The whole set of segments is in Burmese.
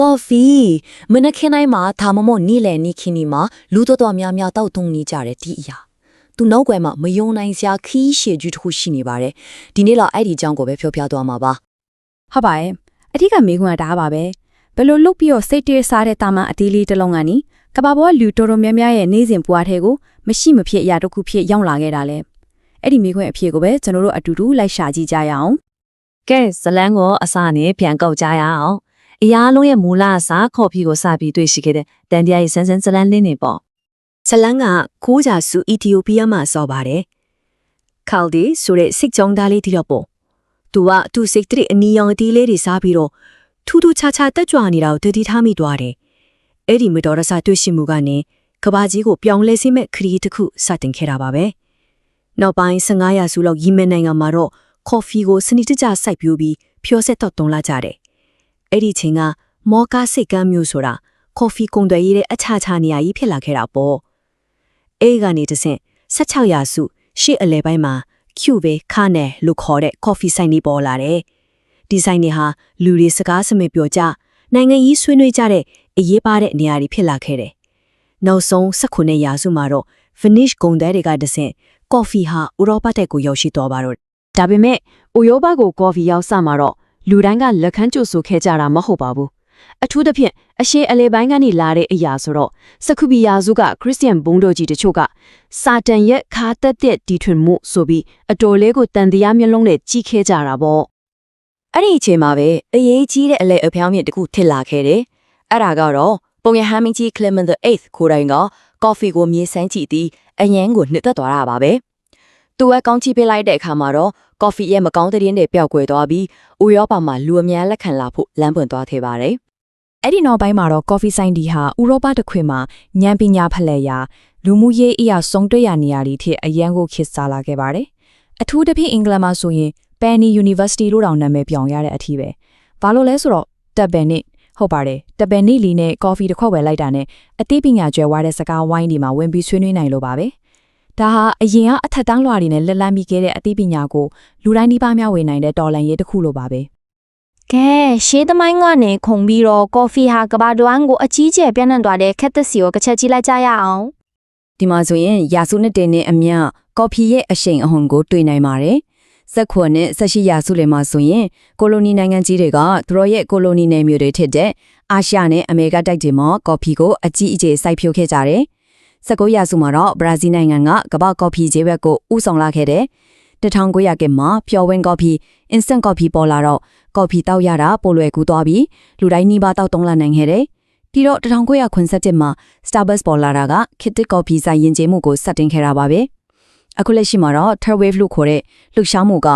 coffee မနက်ခင်းတိုင်းမှာဒါမှမဟုတ်နေ့လယ်နေ့ခင်းဒီမှာလူတော်တော်များများတောက်သုံးနေကြတယ်ဒီအရာသူနောက်ွယ်မှာမယုံနိုင်စရာခီးရှည်ကြီးတစ်ခုရှိနေပါတယ်ဒီနေ့တော့အဲ့ဒီအကြောင်းကိုပဲပြောပြသွားမှာပါဟုတ်ပါရဲ့အထက်ကမေးခွန်းကဒါပါပဲဘယ်လိုလုပ်ပြီးတော့စိတ်တေးစားတဲ့တာမန်အသေးလေးတစ်လုံးကနီးကဘာပေါ်လူတော်တော်များများရဲ့နေ့စဉ်ပွားထဲကိုမရှိမဖြစ်အရာတစ်ခုဖြစ်ရောက်လာခဲ့တာလေအဲ့ဒီမေးခွန်းအဖြေကိုပဲကျွန်တော်တို့အတူတူလိုက်ရှာကြည့်ကြရအောင်ကဲဇလန်းကိုအစနဲ့ပြန်ကောက်ကြရအောင်အရာလုံးရဲ့မူလအစားကော်ဖီကိုစပြီးတွေ့ရှိခဲ့တဲ့တန်တရားရဲ့ဆန်းဆန်းဇလန်းလင်းနေပေါ့ဇလန်းကခိုးကြစုအီသီယိုးပီးယားမှာစောပါတယ်ခါလ်ဒီဆိုတဲ့စစ်ကြောင်းသားလေးတယောက်ပေါ့သူကသူ့စိတ်တရအနီရောင်အတီးလေးတွေစားပြီးတော့ထူးထူးခြားခြားတက်ကြွနေတာကိုတတိထားမိသွားတယ်အဲ့ဒီမတော်တဆတွေ့ရှိမှုကနေကဘာကြီးကိုပြောင်းလဲစေမဲ့ခရီးတစ်ခုစတင်ခဲ့တာပါပဲနောက်ပိုင်း15ရာစုလောက်ယီမန်နိုင်ငံမှာတော့ကော်ဖီကိုစနစ်တကျစိုက်ပျိုးပြီးဖြောဆက်တော့တုံးလာကြတယ်အဲ့ဒီချိန်ကမော်ကာစိတ်ကမ်းမျိုးဆိုတာကော်ဖီကုန်သွယ်ရေးတဲ့အချာချာနေရာကြီးဖြစ်လာခဲ့တာပေါ့အဲ့ကနေတဆင့်16ရာစုရှေ့အလယ်ပိုင်းမှာကျူဘေခါနယ်လို့ခေါ်တဲ့ကော်ဖီဆိုင်တွေပေါ်လာတယ်ဒီဆိုင်တွေဟာလူတွေစကားစမေးပြောကြနိုင်ငံရေးဆွေးနွေးကြတဲ့အရေးပါတဲ့နေရာတွေဖြစ်လာခဲ့တယ်နောက်ဆုံး19ရာစုမှာတော့ Venice ကုန်သည်တွေကတဆင့်ကော်ဖီဟာဥရောပတိုက်ကိုရောက်ရှိသွားပါတော့ဒါပေမဲ့ဥရောပကိုကော်ဖီရောက်စမှာတော့လူတိုင်းကလက်ခံကြိုဆိုခဲ့ကြတာမဟုတ်ပါဘူးအထူးသဖြင့်အရှေ့အလယ်ပိုင်းကနေလာတဲ့အရာဆိုတော့စကုဘီယာစုကခရစ်စတန်ဘုန်းတော်ကြီးတချို့ကစာတန်ရဲ့ခါတက်တဲ့ဒီထွင်မှုဆိုပြီးအတော်လေးကိုတန်တရားမျက်လုံးနဲ့ကြီးခဲကြတာပေါ့အဲ့ဒီအချိန်မှာပဲအရေးကြီးတဲ့အလဲအဖျောင်းမြင့်တစ်ခုထစ်လာခဲ့တယ်အဲ့ဒါကတော့ပုံရဟမ်းမင်းကြီး Clement the 8th ကိုယ်တိုင်ကကော်ဖီကိုမြေဆန်းကြည့်ပြီးအရန်ကိုနှစ်သက်သွားတာပါပဲသူကကောင်းချီးပေးလိုက်တဲ့အခါမှာတော့ကော်ဖီရဲ့မကောင်းတဲ့တဲ့ပျောက်ကွယ်သွားပြီးဥရောပမှာလူအများလက်ခံလာဖို့လမ်းပွင့်သွားခဲ့ပါတယ်အဲ့ဒီနောက်ပိုင်းမှာတော့ကော်ဖီဆိုင်ဒီဟာဥရောပတစ်ခွင်မှာဉာဏ်ပညာဖလှယ်ရာလူမှုရေးအရာစုံတွေ့ရာနေရာတွေထက်အရန်ကိုခေတ်စားလာခဲ့ပါတယ်အထူးသဖြင့်အင်္ဂလန်မှာဆိုရင် Penny University လို့တောင်နာမည်ပြောင်းရတဲ့အထီးပဲဘာလို့လဲဆိုတော့တက်ဘယ်နစ်ဟုတ်ပါတယ်တပယ်နေ့လီနဲ့ကော်ဖီတစ်ခွက်ဝယ်လိုက်တာနဲ့အသိပညာကျွဲဝါတဲ့စကားဝိုင်းဒီမှာဝင်ပြီးဆွေးနွေးနိုင်လို့ပါပဲဒါဟာအရင်ကအထက်တန်းလွှာတွေနဲ့လက်လန်းပြီးခဲ့တဲ့အသိပညာကိုလူတိုင်းဒီပါမျှဝေနိုင်တဲ့တော်လန်ရေးတစ်ခုလိုပါပဲကဲရှေးသမိုင်းကနေခုံပြီးတော့ကော်ဖီဟာကဘာဒွမ်းကိုအကြီးကျယ်ပြန့်နှံ့သွားတဲ့ခက်သက်စီကိုတစ်ချက်ကြည့်လိုက်ကြရအောင်ဒီမှာဆိုရင်ရာစုနှစ်တင်နဲ့အမျှကော်ဖီရဲ့အရှိန်အဟုန်ကိုတွေ့နိုင်ပါတယ်19နဲ့18ရာစုလယ်မှာဆိုရင်ကိုလိုနီနိုင်ငံကြီးတွေကသူတို့ရဲ့ကိုလိုနီနယ်မြေတွေထက်တဲ့အာရှနဲ့အမေရိကတိုက်တွေမှာကော်ဖီကိုအကြီးအကျယ်စိုက်ပျိုးခဲ့ကြတယ်19ရာစုမှာတော့ဘရာဇီးနိုင်ငံကကမ္ဘာကော်ဖီဈေးဘက်ကိုဥဆောင်လာခဲ့တယ်1900ကမှာဖြော်ဝင်းကော်ဖီ instant ကော်ဖီပေါ်လာတော့ကော်ဖီတောက်ရတာပိုလွယ်ကူသွားပြီးလူတိုင်းနှီးပါတောက်သုံးလာနိုင်ခဲ့တယ်ပြီးတော့1987မှာ Starbucks ပေါ်လာတာကခေတ်သစ်ကော်ဖီဆိုင်ယဉ်ကျေးမှုကိုစတင်ခဲ့တာပါပဲအခုလက်ရှိမှာတော့ third wave လို့ခေါ်တဲ့လှုပ်ရှားမှုက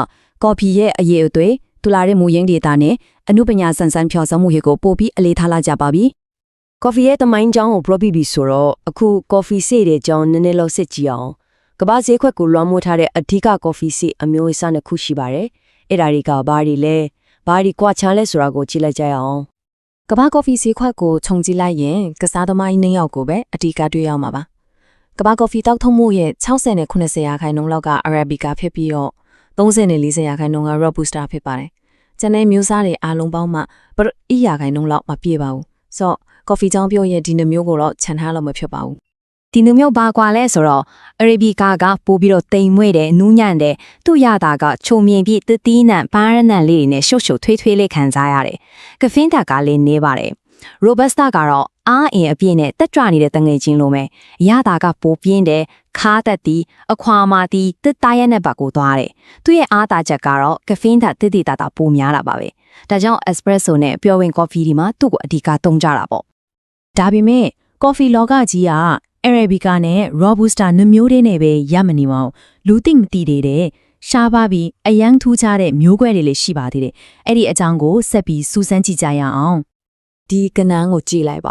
ကော်ဖီရဲ့အရေးအသွေးတူလာတဲ့မူရင်းဒေတာနဲ့အမှုပညာဆန်ဆန်ဖြော်ဆောင်မှုတွေကိုပို့ပြီးအလေးထားလာကြပါပြီကော်ဖီရဲ့တမိုင်းကြောင်းကို ပြောပြပြီးဆိုတော့အခုကော်ဖီစေ့တဲ့ကြောင်းနည်းနည်းလောက်စစ်ကြည့်အောင်ကမ္ဘာဈေးကွက်ကိုလွှမ်းမိုးထားတဲ့အဓိကကော်ဖီစေ့အမျိုးအစားနှစ်ခုရှိပါတယ်အဲ့ဒါတွေကဘာတွေလဲဘာတွေကွာခြားလဲဆိုတာကိုကြည့်လိုက်ကြရအောင်ကမ္ဘာကော်ဖီဈေးကွက်ကိုခြုံကြည့်လိုက်ရင်ကစားသမားကြီးနှစ်ယောက်ကိုပဲအဓိကတွေ့ရမှာပါကမ္ဘာကော်ဖီတောက်ထုံမှုရဲ့60နဲ့80ရာခိုင်နှုန်းလောက်က Arabica ဖြစ်ပြီးတော့30နဲ့40ရာခိုင်နှုန်းက Robusta ဖြစ်ပါတယ်။ကျန်တဲ့မျိုးစားတွေအားလုံးပေါင်းမှ1ရာခိုင်နှုန်းလောက်မပြည့်ပါဘူး။ဆိုတော့ကော်ဖီကြောင်းပြောရဲ့ဒီနှမျိုးကိုတော့ခြံထားလို့မဖြစ်ပါဘူး။ဒီနှမျိုးဘာကွာလဲဆိုတော့ Arabica ကပို့ပြီးတော့တိမ်မွေ့တယ်နူးညံ့တယ်သူ့ရတာကချုံမြင်ပြီးတတိနံဘာရနံလေးတွေနဲ့ရှုပ်ရှုပ်ထွေးထွေးလေးခံစားရတယ်။ကဖင်းတာကလေးနေပါတယ်။ Robusta ကတော့အားအင်အပြည့်နဲ့တက်ကြွနေတဲ့တငယ်ချင်းလိုပဲရတာကပိုပြင်းတယ်ခါတက်သည်အခွာမာသည်တစ်သားရဲ့နဲ့ဘက်ကိုသွားတယ်သူရဲ့အားသာချက်ကတော့ကဖင်းတာတိတိတတာပိုများတာပါပဲဒါကြောင့် espresso နဲ့ပျော်ဝင်ကော်ဖီဒီမှာသူ့ကိုအဓိကသုံးကြတာပေါ့ဒါပေမဲ့ကော်ဖီလောကကြီးက Arabica နဲ့ Robusta နှမျိုးတွေနဲ့ပဲရမနေပါဘူးလူသိမသိသေးတဲ့ရှားပါပြီးအယမ်းထူးခြားတဲ့မျိုးကွဲတွေလည်းရှိပါသေးတယ်အဲ့ဒီအကြောင်းကိုဆက်ပြီးစူးစမ်းကြည့်ကြရအောင်ဒီကနန်းကိုကြည့်လိုက်ပ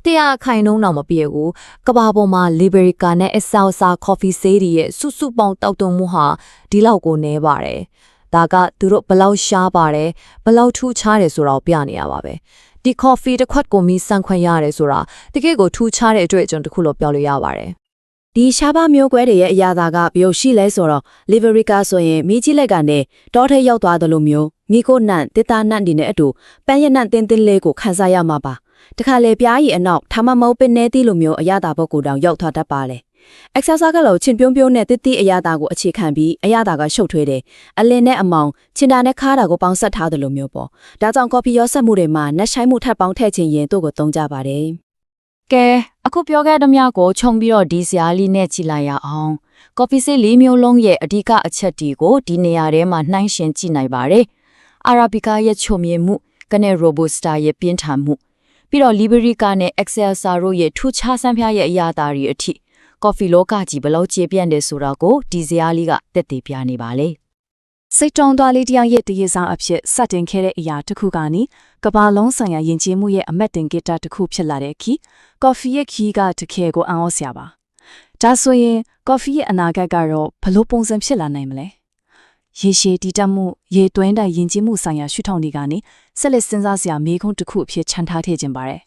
ါတရားခိုင်နှုန်းတော့မပြည့်ဘူးကဘာပေါ်မှာ Liberica နဲ့ Excelsa Coffee ဆေးတွေရဲ့စုစုပေါင်းတောက်တုံမှုဟာဒီလောက်ကိုနဲပါတယ်ဒါကသူတို့ဘလောက်ရှားပါတယ်ဘလောက်ထူးခြားတယ်ဆိုတော့ပြနေရပါပဲဒီ coffee တစ်ခွက်ကိုမီးစမ်းခွင့်ရတယ်ဆိုတာတကယ့်ကိုထူးခြားတဲ့အတွေ့အကြုံတစ်ခုလို့ပြောလို့ရပါတယ် ဒီရှားပါမျိုးကွဲတွေရဲ့အရာသာကဘယ်လိုရှိလဲဆိုတော့ Liberica ဆိုရင်မိကြီးလက်ကနေတောထဲရောက်သွားတယ်လို့မျိုးမိကိုနန့်တစ်သားနန့်ဒီနဲ့အတူပန်းရနန့်တင်းတင်းလေးကိုခန်းစားရမှာပါတခါလေပြားရီအနောက်ထာမမုံပင်နေသီးလိုမျိုးအရာသာဘုတ်ကိုတောင်ရောက်သွားတတ်ပါလေexercise ကလို့ချင်းပြုံးပြုံးနဲ့တစ်တိအရာသာကိုအခြေခံပြီးအရာသာကရှုပ်ထွေးတယ်အလင်းနဲ့အမောင်ချင်းတာနဲ့ခါတာကိုပေါင်းဆက်ထားတယ်လို့မျိုးပေါ့ဒါကြောင့် coffee ရောဆက်မှုတွေမှာနှက်ဆိုင်မှုထပ်ပေါင်းထည့်ခြင်းရင်တို့ကိုသုံးကြပါတယ် ကဲအခုပြောခဲ့တဲ့များကိုခြုံပြီးတော့ဒီစရာလေးနဲ့ကြည့်လိုက်ရအောင်ကော်ဖီဆေး၄မျိုးလုံးရဲ့အဓိကအချက်ဒီကိုဒီနေရာထဲမှာနှိုင်းယှဉ်ကြည့်နိုင်ပါတယ်အာရာဘီကာရဲ့ချုံမြင့်မှုကနေရိုဘိုစတာရဲ့ပြင်းထန်မှုပြီးတော့လီဘရီကာနဲ့एक्सेလ်ဆာတို့ရဲ့ထူးခြားဆန်းဖျားရဲ့အရာသာတွေအထိကော်ဖီလောကကြီးဘယ်လောက်ကျေပြန့်တယ်ဆိုတာကိုဒီစရာလေးကတက်တည်ပြနေပါလေစိတ်တုံးသွားလေးတယောက်ရဲ့တရေဆောင်အဖြစ်စတင်ခဲ့တဲ့အရာတစ်ခုကနေကဘာလုံးဆိုင်ရာယဉ်ကျေးမှုရဲ့အမတ်တင်ဂီတာတစ်ခုဖြစ်လာတဲ့ခီကော်ဖီရဲ့ခီကတကယ်ကိုအံ့ဩစရာပါဒါဆိုရင်ကော်ဖီရဲ့အနာဂတ်ကတော့ဘယ်လိုပုံစံဖြစ်လာနိုင်မလဲရေရှည်တည်တတ်မှုရေသွင်းတဲ့ယဉ်ကျေးမှုဆိုင်ရာရှုထောင့်တွေကနေဆက်လက်စဉ်းစားစရာမေးခွန်းတစ်ခုအဖြစ်ခြံထားထည့်ခြင်းပါတယ်